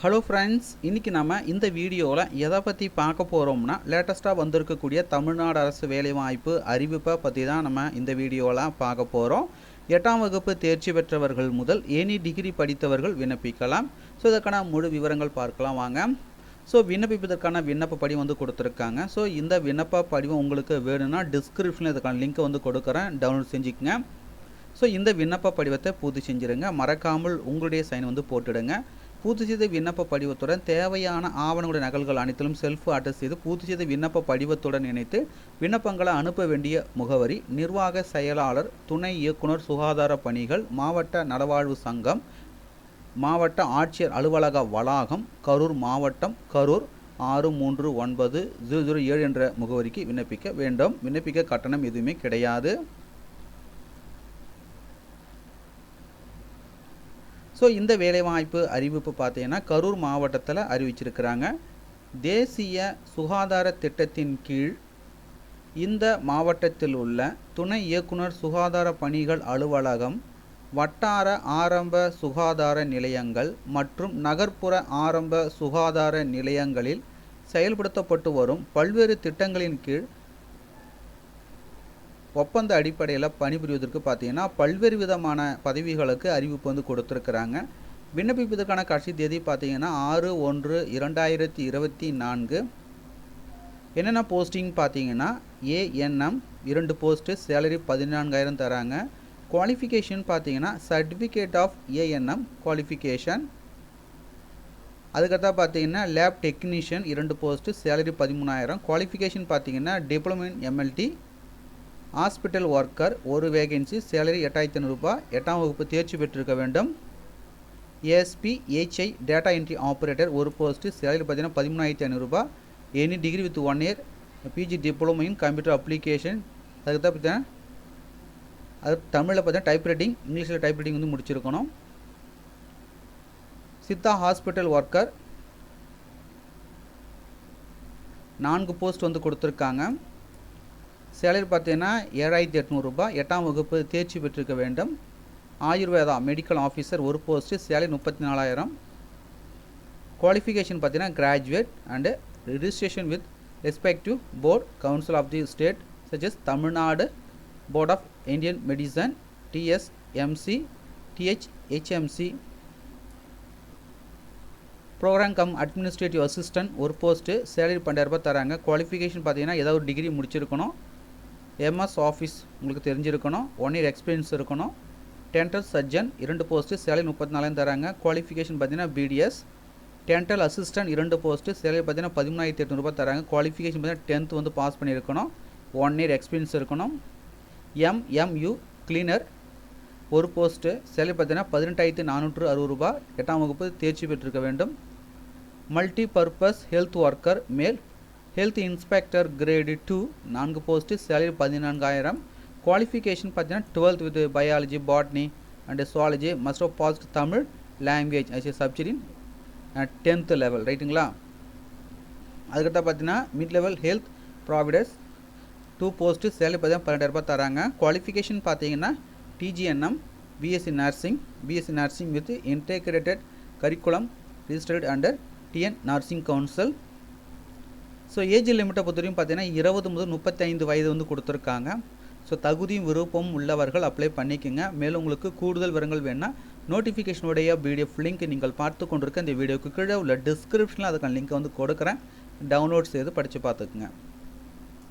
Hello friends, இன்றைக்கி நம்ம இந்த வீடியோவில் எதை பற்றி பார்க்க போகிறோம்னா, லேட்டஸ்ட்டாக வந்திருக்கக்கூடிய தமிழ்நாடு அரசு வேலைவாய்ப்பு அறிவிப்பை பற்றி தான் நம்ம இந்த வீடியோவில் பார்க்க போகிறோம். 8ஆம் வகுப்பு தேர்ச்சி பெற்றவர்கள் முதல் எனி டிகிரி படித்தவர்கள் விண்ணப்பிக்கலாம். ஸோ இதற்கான முழு விவரங்கள் பார்க்கலாம் வாங்க. ஸோ விண்ணப்பிப்பதற்கான விண்ணப்ப படிவம் வந்து கொடுத்துருக்காங்க. ஸோ இந்த விண்ணப்ப படிவம் உங்களுக்கு வேணும்னா டிஸ்கிரிப்ஷனில் இதுக்கான லிங்க்கை வந்து கொடுக்குறேன், டவுன்லோட் செஞ்சுக்கங்க. ஸோ இந்த விண்ணப்ப படிவத்தை பூர்த்தி செஞ்சுருங்க. மறக்காமல் உங்களுடைய சைன் வந்து போட்டுடுங்க. பூர்த்தி செய்த விண்ணப்ப படிவத்துடன் தேவையான ஆவணங்களுடைய நகல்கள் அனைத்திலும் செல்ஃப் அட்டஸ்ட் செய்து பூர்த்தி செய்த விண்ணப்ப படிவத்துடன் இணைத்து விண்ணப்பங்களை அனுப்ப வேண்டிய முகவரி: நிர்வாக செயலாளர், துணை இயக்குனர், சுகாதார பணிகள், மாவட்ட நலவாழ்வு சங்கம், மாவட்ட ஆட்சியர் அலுவலக வளாகம், கரூர் மாவட்டம், கரூர் 639007 என்ற முகவரிக்கு விண்ணப்பிக்க வேண்டும். விண்ணப்பிக்க கட்டணம் எதுவுமே கிடையாது. ஸோ இந்த வேலைவாய்ப்பு அறிவிப்பு பார்த்தீங்கன்னா கரூர் மாவட்டத்தில் அறிவிச்சிருக்கிறாங்க. தேசிய சுகாதார திட்டத்தின் கீழ் இந்த மாவட்டத்தில் உள்ள துணை இயக்குனர், சுகாதார பணிகள் அலுவலகம், வட்டார ஆரம்ப சுகாதார நிலையங்கள் மற்றும் நகர்ப்புற ஆரம்ப சுகாதார நிலையங்களில் செயல்படுத்தப்பட்டு வரும் பல்வேறு திட்டங்களின் கீழ் ஒப்பந்த அடிப்படையில் பணிபுரிவதற்கு பார்த்தீங்கன்னா பல்வேறு விதமான பதவிகளுக்கு அறிவிப்பு வந்து கொடுத்துருக்குறாங்க. விண்ணப்பிப்பதற்கான கடைசி தேதி பார்த்தீங்கன்னா 6/1/2024. என்னென்ன போஸ்டிங் பார்த்தீங்கன்னா ஏஎன்எம் 2 போஸ்ட்டு, சேலரி 14,000 தராங்க. குவாலிஃபிகேஷன் பார்த்தீங்கன்னா சர்டிஃபிகேட் ஆஃப் ஏஎன்எம் குவாலிஃபிகேஷன். அதுக்கடுத்தா பார்த்தீங்கன்னா lab technician 2 post, salary 13,000. Qualification பார்த்தீங்கன்னா diploma in MLT. Hospital worker 1 vacancy, salary 8,500 ரூபாய். 8ஆம் வகுப்பு தேர்ச்சி பெற்றிருக்க வேண்டும். SPHI data entry operator 1 post, salary பார்த்தீங்கன்னா 13,500 ரூபாய். Any degree with 1 year PG diploma in computer application. அதுக்கு தான் பார்த்தீங்கன்னா அது தமிழில் பார்த்தீங்கன்னா டைப்ரைட்டிங், இங்கிலீஷில் டைப்ரைட்டிங் வந்து முடிச்சிருக்கணும். சித்தா ஹாஸ்பிட்டல் ஒர்க்கர் 4 போஸ்ட் வந்து கொடுத்துருக்காங்க. சேலரி பார்த்தீங்கன்னா 7,800 ரூபாய். 8ஆம் வகுப்பு தேர்ச்சி பெற்றிருக்க வேண்டும். Ayurveda medical officer 1 post, salary 34,000. Qualification பார்த்தீங்கன்னா graduate and registration with respective board council of the state such as Tamil Nadu board of Indian medicine, TSMC, THMC. Programme cum administrative assistant 1 post, salary 12,000 ரூபாய் தராங்க. குவாலிஃபிகேஷன் பார்த்தீங்கன்னா ஏதாவது ஒரு டிகிரி முடிச்சிருக்கணும். எம்எஸ் ஆஃபீஸ் உங்களுக்கு தெரிஞ்சிருக்கணும். 1 year experience இருக்கணும். டென்டல் சர்ஜன் 2 போஸ்ட்டு, சேலரி 34,000 தராங்க. குவாலிஃபிகேஷன் பார்த்தீங்கன்னா BDS. Dental assistant 2 post, salary பார்த்தீங்கன்னா 13,800 ரூபாய் தராங்க. குவாலிஃபிகேஷன் பார்த்தீங்கன்னா 10th வந்து பாஸ் பண்ணியிருக்கணும். 1 இயர் எக்ஸ்பீரியன்ஸ் இருக்கணும். எம்எம்யூ கிளீனர் 1 போஸ்ட்டு, சேலரி பார்த்தீங்கன்னா 18,460 ரூபாய். 8ஆம் வகுப்பு தேர்ச்சி பெற்றிருக்க வேண்டும். Multi purpose health worker male, health inspector grade 2 4 post, salary 14,000. Qualification பார்த்தீங்கன்னா 12th with biology, botany and zoology. Must of passed Tamil language as a subject in 10th level, ரைட்டுங்களா? அதுக்கடுத்து பார்த்தீங்கன்னா mid level health providers 2 post, salary பார்த்தீங்கன்னா 12,000 ரூபாய் தராங்க. Qualification பார்த்தீங்கன்னா DGNM, BSc nursing with integrated curriculum registered under TN nursing council. So age லிமிட்டை பொறுத்தவரைக்கும் பார்த்தீங்கன்னா 20 முதல் 35 வயது வந்து கொடுத்துருக்காங்க. ஸோ தகுதியும் விருப்பமும் உள்ளவர்கள் அப்ளை பண்ணிக்கோங்க. மேலும் உங்களுக்கு கூடுதல் விவரங்கள் வேணுன்னா நோட்டிஃபிகேஷனுடைய பிடிஎஃப் லிங்க் நீங்கள் பார்த்து கொண்டிருக்க இந்த வீடியோக்கு கீழே உள்ள டிஸ்கிரிப்ஷனில் அதுக்கான லிங்க்கை வந்து கொடுக்குறேன். டவுன்லோட் செய்து படித்து பார்த்துக்குங்க.